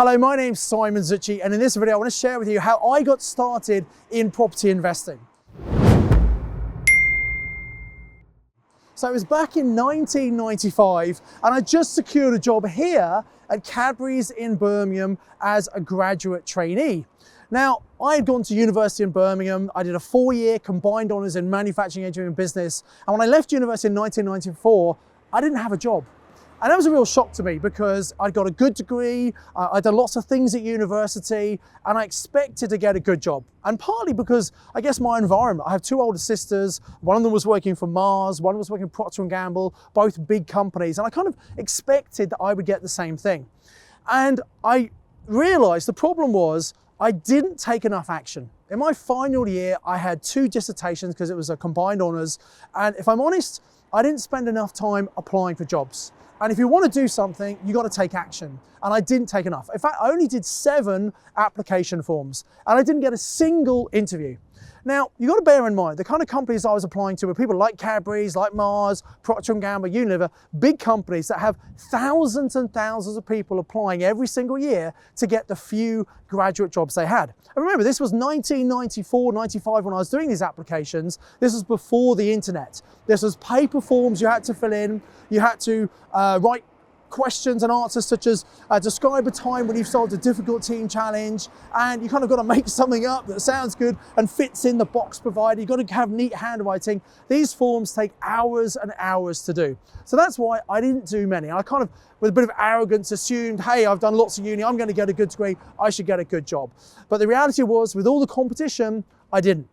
Hello, my name's Simon Zutshi, and in this video I want to share with you how I got started in property investing. So it was back in 1995 and I just secured a job here at Cadburys in Birmingham as a graduate trainee. Now, I had gone to university in Birmingham. I did a 4-year combined honours in manufacturing, engineering and business. And when I left university in 1994, I didn't have a job. And that was a real shock to me because I'd got a good degree, I'd done lots of things at university, and I expected to get a good job. And partly because, I guess, my environment. I have 2 older sisters. One of them was working for Mars, one was working for Procter & Gamble, both big companies. And I kind of expected that I would get the same thing. And I realized the problem was I didn't take enough action. In my final year, I had 2 dissertations because it was a combined honours. And if I'm honest, I didn't spend enough time applying for jobs. And if you want to do something, you got to take action. And I didn't take enough. In fact, I only did 7 application forms and I didn't get a single interview. Now, you got to bear in mind, the kind of companies I was applying to were people like Cadburys, like Mars, Procter & Gamble, Unilever, big companies that have thousands and thousands of people applying every single year to get the few graduate jobs they had. And remember, this was 1994, 95 when I was doing these applications. This was before the internet. This was paper forms you had to fill in. You had to write questions and answers such as describe a time when you've solved a difficult team challenge, and you kind of got to make something up that sounds good and fits in the box provided. You've got to have neat handwriting. These forms take hours and hours to do. So that's why I didn't do many. I kind of, with a bit of arrogance, assumed, hey, I've done lots of uni, I'm going to get a good degree, I should get a good job. But the reality was, with all the competition, I didn't.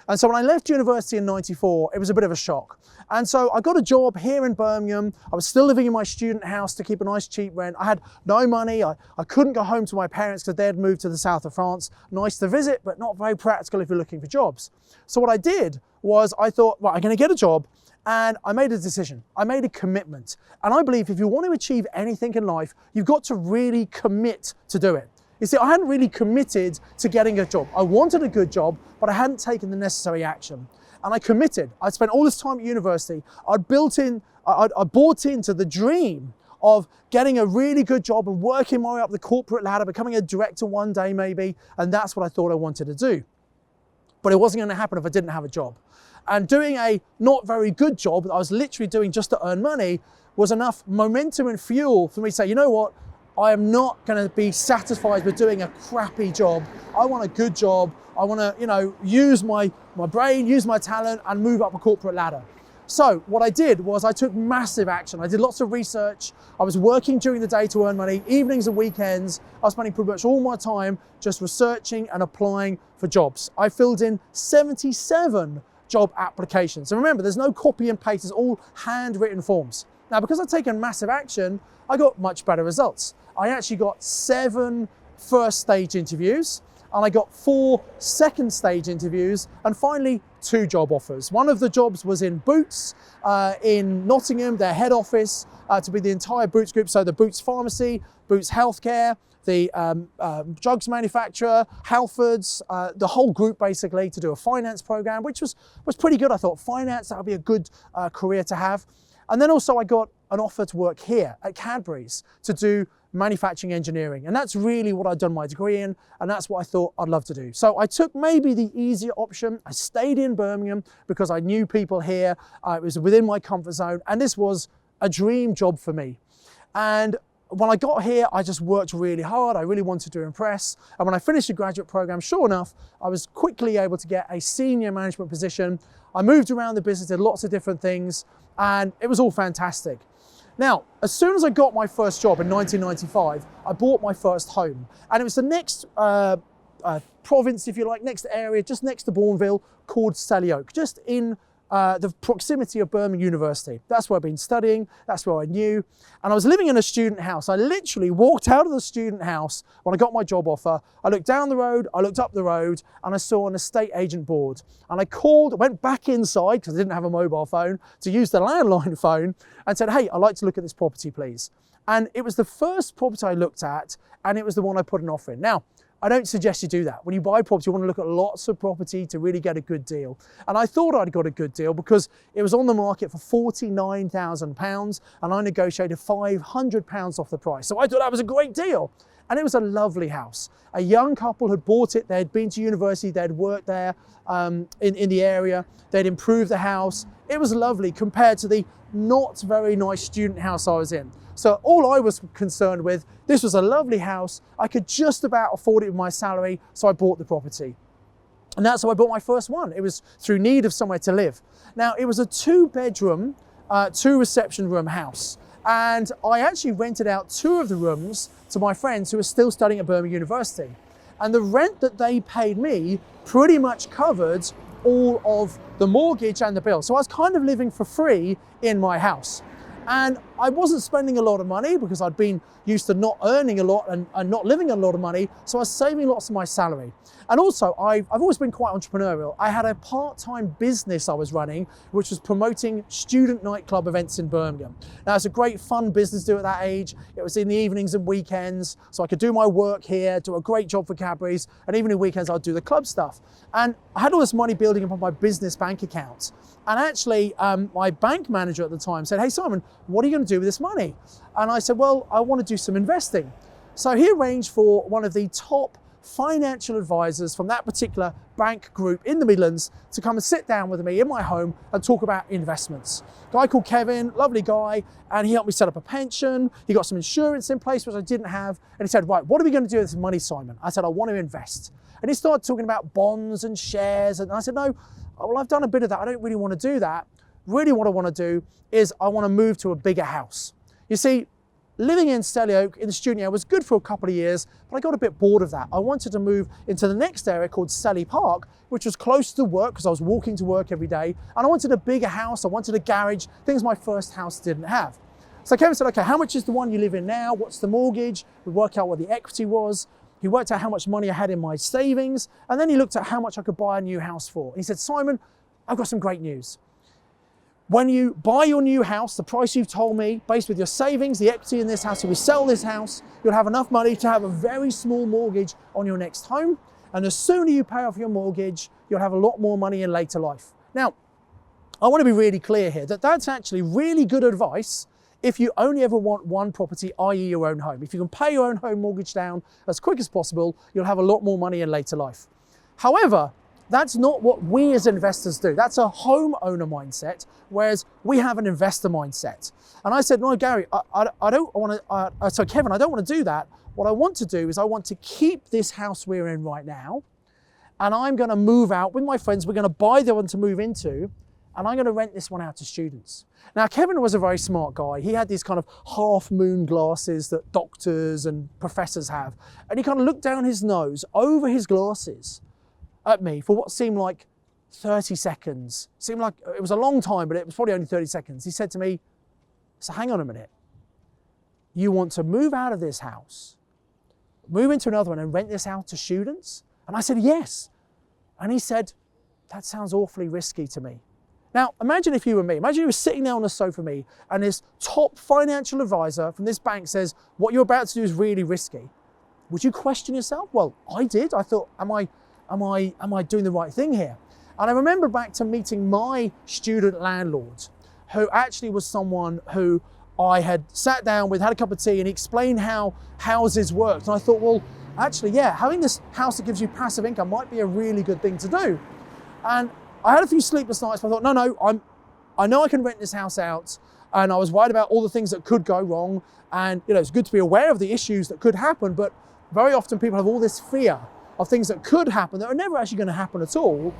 And so when I left university in 94, it was a bit of a shock. And so I got a job here in Birmingham. I was still living in my student house to keep a nice cheap rent. I had no money. I couldn't go home to my parents because they had moved to the south of France. Nice to visit, but not very practical if you're looking for jobs. So what I did was I thought, right, I'm going to get a job. And I made a decision. I made a commitment. And I believe if you want to achieve anything in life, you've got to really commit to do it. You see, I hadn't really committed to getting a job. I wanted a good job, but I hadn't taken the necessary action. And I committed. I spent all this time at university. I bought into the dream of getting a really good job and working my way up the corporate ladder, becoming a director one day maybe, and that's what I thought I wanted to do. But it wasn't going to happen if I didn't have a job. And doing a not very good job that I was literally doing just to earn money was enough momentum and fuel for me to say, you know what? I am not going to be satisfied with doing a crappy job. I want a good job. I want to, use my brain, use my talent and move up a corporate ladder. So what I did was I took massive action. I did lots of research. I was working during the day to earn money, evenings and weekends. I was spending pretty much all my time just researching and applying for jobs. I filled in 77 job applications. And remember, there's no copy and paste, it's all handwritten forms. Now, because I've taken massive action, I got much better results. I actually got 7 first stage interviews and I got 4 second stage interviews and finally 2 job offers. One of the jobs was in Boots in Nottingham, their head office, to be the entire Boots group. So the Boots pharmacy, Boots healthcare, the drugs manufacturer, Halfords, the whole group basically, to do a finance program, which was pretty good. I thought finance, that would be a good career to have. And then also I got an offer to work here at Cadburys to do manufacturing engineering. And that's really what I'd done my degree in, and that's what I thought I'd love to do. So I took maybe the easier option. I stayed in Birmingham because I knew people here. It was within my comfort zone, and this was a dream job for me. And when I got here, I just worked really hard. I really wanted to impress. And when I finished the graduate program, sure enough, I was quickly able to get a senior management position. I moved around the business, did lots of different things, and it was all fantastic. Now, as soon as I got my first job in 1995, I bought my first home. And it was the next province, if you like, next area, just next to Bourneville, called Selly Oak, just in the proximity of Birmingham University. That's where I've been studying, that's where I knew. And I was living in a student house. I literally walked out of the student house when I got my job offer. I looked down the road, I looked up the road, and I saw an estate agent board. And I called, went back inside, because I didn't have a mobile phone, to use the landline phone, and said, hey, I'd like to look at this property, please. And it was the first property I looked at, and it was the one I put an offer in. Now, I don't suggest you do that. When you buy property, you want to look at lots of property to really get a good deal. And I thought I'd got a good deal because it was on the market for £49,000 and I negotiated £500 off the price. So I thought that was a great deal. And it was a lovely house. A young couple had bought it, they'd been to university, they'd worked there in the area, they'd improved the house. It was lovely compared to the not very nice student house I was in. So all I was concerned with, this was a lovely house, I could just about afford it with my salary, so I bought the property. And that's how I bought my first one. It was through need of somewhere to live. Now, it was a 2-bedroom, 2-reception room house. And I actually rented out 2 of the rooms to my friends who were still studying at Birmingham University. And the rent that they paid me pretty much covered all of the mortgage and the bill. So I was kind of living for free in my house. And I wasn't spending a lot of money because I'd been used to not earning a lot and not living a lot of money. So I was saving lots of my salary. And also, I've always been quite entrepreneurial. I had a part-time business I was running, which was promoting student nightclub events in Birmingham. Now, it's a great fun business to do at that age. It was in the evenings and weekends, so I could do my work here, do a great job for Cadburys, and even in weekends, I'd do the club stuff. And I had all this money building up on my business bank account. And actually, my bank manager at the time said, "Hey, Simon, what are you going to do with this money?" And I said, "Well, I want to do some investing." So he arranged for one of the top financial advisors from that particular bank group in the Midlands to come and sit down with me in my home and talk about investments. A guy called Kevin, lovely guy, and he helped me set up a pension. He got some insurance in place, which I didn't have. And he said, "Right, what are we going to do with this money, Simon?" I said, "I want to invest." And he started talking about bonds and shares. And I said, "No, well, I've done a bit of that. I don't really want to do that. Really what I want to do is I want to move to a bigger house." You see, living in Selly Oak in the student area was good for a couple of years, but I got a bit bored of that. I wanted to move into the next area called Selly Park, which was close to work because I was walking to work every day. And I wanted a bigger house. I wanted a garage, things my first house didn't have. So Kevin said, "Okay, how much is the one you live in now? What's the mortgage?" We worked out what the equity was. He worked out how much money I had in my savings. And then he looked at how much I could buy a new house for. He said, "Simon, I've got some great news. When you buy your new house, the price you've told me, based with your savings, the equity in this house, if we sell this house, you'll have enough money to have a very small mortgage on your next home. And the sooner you pay off your mortgage, you'll have a lot more money in later life." Now, I want to be really clear here that that's actually really good advice if you only ever want one property, i.e. your own home. If you can pay your own home mortgage down as quick as possible, you'll have a lot more money in later life. However, that's not what we as investors do. That's a homeowner mindset, whereas we have an investor mindset. And I said, "No, Gary, I don't want to, so Kevin, I don't want to do that. What I want to do is I want to keep this house we're in right now, and I'm going to move out with my friends. We're going to buy the one to move into, and I'm going to rent this one out to students." Now, Kevin was a very smart guy. He had these kind of half-moon glasses that doctors and professors have. And he kind of looked down his nose over his glasses at me for what seemed like 30 seconds. Seemed like it was a long time, but it was probably only 30 seconds. He said to me, "So hang on a minute. You want to move out of this house, move into another one and rent this out to students?" And I said, "Yes." And he said, "That sounds awfully risky to me." Now, imagine if you were me. Imagine you were sitting there on the sofa with me and this top financial advisor from this bank says, "What you're about to do is really risky." Would you question yourself? Well, I did. I thought, am I doing the right thing here? And I remember back to meeting my student landlord, who actually was someone who I had sat down with, had a cup of tea, and he explained how houses worked. And I thought, well, actually, yeah, having this house that gives you passive income might be a really good thing to do. And I had a few sleepless nights, but I thought, no, I know I can rent this house out. And I was worried about all the things that could go wrong. And it's good to be aware of the issues that could happen, but very often people have all this fear of things that could happen that are never actually going to happen at all.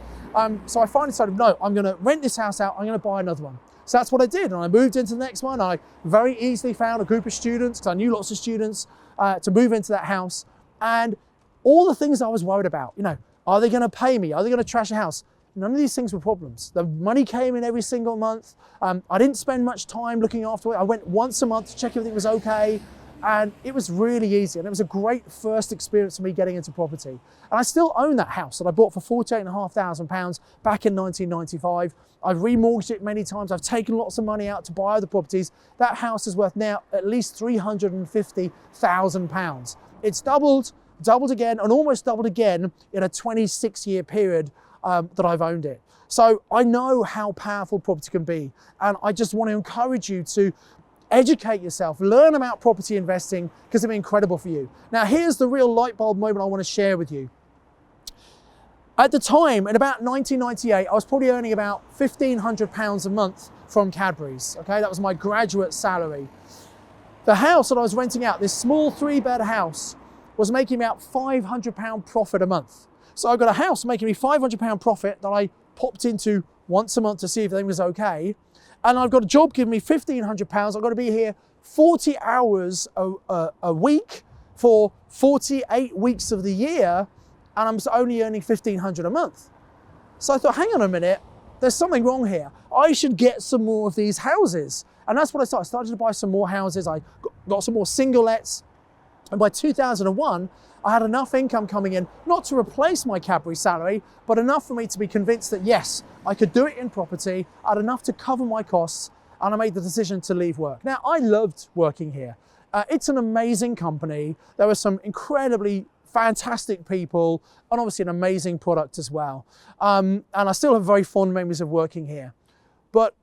So I finally decided, no, I'm going to rent this house out. I'm going to buy another one. So that's what I did. And I moved into the next one. I very easily found a group of students, because I knew lots of students, to move into that house. And all the things I was worried about, are they going to pay me? Are they going to trash the house? None of these things were problems. The money came in every single month. I didn't spend much time looking after it. I went once a month to check everything was okay. And it was really easy. And it was a great first experience for me getting into property. And I still own that house that I bought for £48,500 back in 1995. I've remortgaged it many times. I've taken lots of money out to buy other properties. That house is worth now at least £350,000. It's doubled again, and almost doubled again in a 26-year period that I've owned it. So I know how powerful property can be. And I just want to encourage you to educate yourself, learn about property investing, because it'll be incredible for you. Now, here's the real light bulb moment I want to share with you. At the time, in about 1998, I was probably earning about £1,500 a month from Cadburys, okay? That was my graduate salary. The house that I was renting out, this small 3-bed house, was making me about £500 profit a month. So I got a house making me £500 profit that I popped into once a month to see if everything was okay. And I've got a job giving me £1,500. I've got to be here 40 hours a week for 48 weeks of the year, and I'm only earning $1,500 a month. So I thought, hang on a minute, there's something wrong here. I should get some more of these houses. And that's what I started. I started to buy some more houses. I got some more single lets. And by 2001, I had enough income coming in, not to replace my Cadbury salary, but enough for me to be convinced that yes, I could do it in property. I had enough to cover my costs, and I made the decision to leave work. Now, I loved working here. It's an amazing company. There were some incredibly fantastic people, and obviously an amazing product as well. And I still have very fond memories of working here. But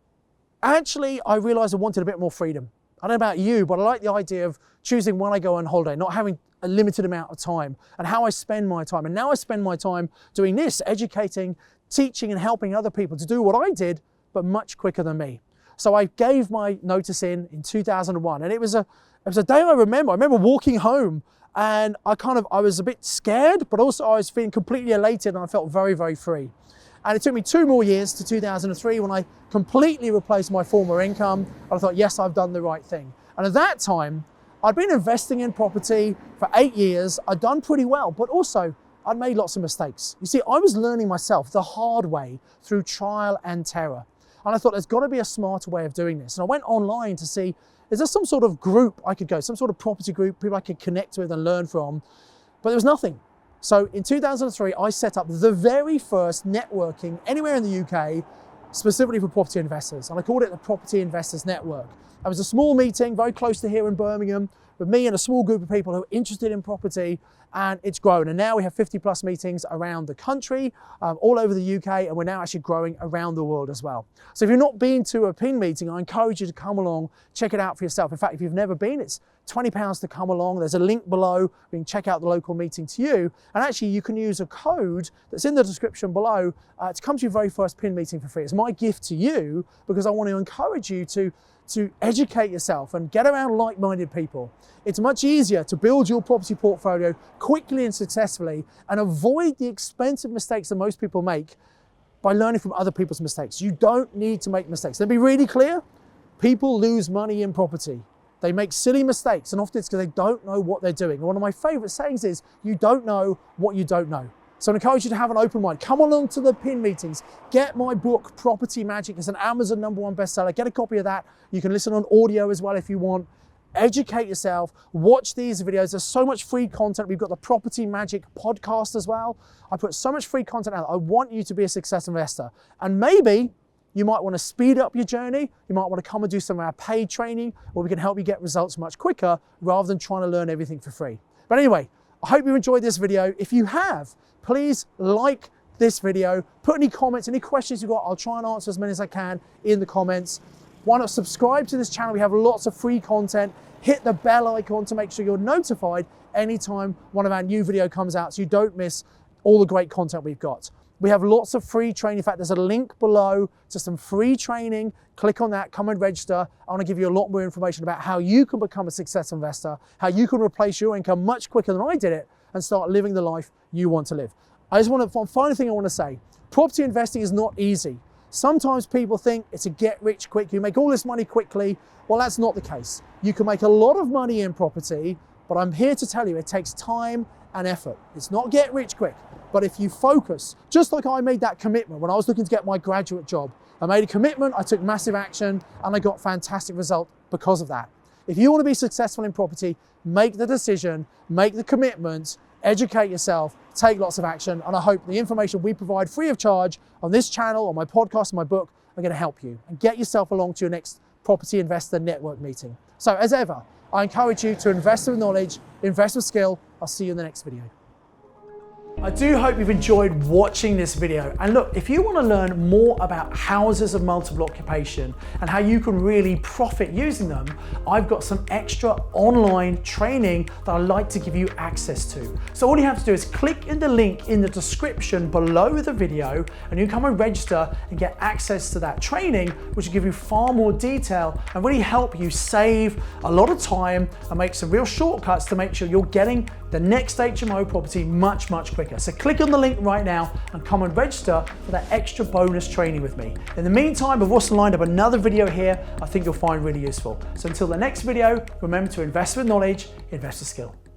actually, I realized I wanted a bit more freedom. I don't know about you, but I like the idea of choosing when I go on holiday, not having a limited amount of time, and how I spend my time. And now I spend my time doing this, educating, teaching, and helping other people to do what I did, but much quicker than me. So I gave my notice in 2001, and it was a day I remember. I remember walking home, and I was a bit scared, but also I was feeling completely elated, and I felt very, very free. And it took me 2 more years to 2003 when I completely replaced my former income. And I thought, yes, I've done the right thing. And at that time, I'd been investing in property for 8 years. I'd done pretty well, but also I'd made lots of mistakes. You see, I was learning myself the hard way through trial and terror. And I thought there's got to be a smarter way of doing this. And I went online to see, is there some sort of group I could go, some sort of property group, people I could connect with and learn from? But there was nothing. So in 2003, I set up the very first networking anywhere in the UK, specifically for property investors. And I called it the Property Investors Network. It was a small meeting very close to here in Birmingham with me and a small group of people who are interested in property, and it's grown. And now we have 50+ meetings around the country, all over the UK, and we're now actually growing around the world as well. So if you've not been to a PIN meeting, I encourage you to come along, check it out for yourself. In fact, if you've never been, it's £20 to come along. There's a link below. You can check out the local meeting to you. And actually, you can use a code that's in the description below to come to your very first PIN meeting for free. It's my gift to you because I want to encourage you to educate yourself and get around like-minded people. It's much easier to build your property portfolio quickly and successfully and avoid the expensive mistakes that most people make by learning from other people's mistakes. You don't need to make mistakes. Let me be really clear. People lose money in property. They make silly mistakes, and often it's because they don't know what they're doing. And one of my favorite sayings is, you don't know what you don't know. So I encourage you to have an open mind. Come along to the PIN meetings. Get my book, Property Magic. It's an Amazon #1 bestseller. Get a copy of that. You can listen on audio as well if you want. Educate yourself. Watch these videos. There's so much free content. We've got the Property Magic podcast as well. I put so much free content out. I want you to be a success investor. And maybe you might want to speed up your journey. You might want to come and do some of our paid training, where we can help you get results much quicker rather than trying to learn everything for free. But anyway, I hope you enjoyed this video. If you have, please like this video, put any comments, any questions you've got. I'll try and answer as many as I can in the comments. Why not subscribe to this channel? We have lots of free content. Hit the bell icon to make sure you're notified anytime one of our new video comes out so you don't miss all the great content we've got. We have lots of free training. In fact, there's a link below to some free training. Click on that, come and register. I want to give you a lot more information about how you can become a successful investor, how you can replace your income much quicker than I did it and start living the life you want to live. Final thing I want to say, property investing is not easy. Sometimes people think it's a get rich quick, you make all this money quickly. Well, that's not the case. You can make a lot of money in property, but I'm here to tell you it takes time and effort. It's not get rich quick. But if you focus, just like I made that commitment when I was looking to get my graduate job, I made a commitment, I took massive action, and I got fantastic results because of that. If you want to be successful in property, make the decision, make the commitment, educate yourself, take lots of action, and I hope the information we provide free of charge on this channel, on my podcast, and my book are going to help you and get yourself along to your next Property Investor Network meeting. So as ever, I encourage you to invest with knowledge, invest with skill. I'll see you in the next video. I do hope you've enjoyed watching this video. And look, if you want to learn more about houses of multiple occupation and how you can really profit using them, I've got some extra online training that I'd like to give you access to. So all you have to do is click in the link in the description below the video and you come and register and get access to that training, which will give you far more detail and really help you save a lot of time and make some real shortcuts to make sure you're getting the next HMO property much quicker. So click on the link right now and come and register for that extra bonus training with me. In the meantime, I've also lined up another video here I think you'll find really useful. So until the next video, remember to invest with knowledge, invest with skill.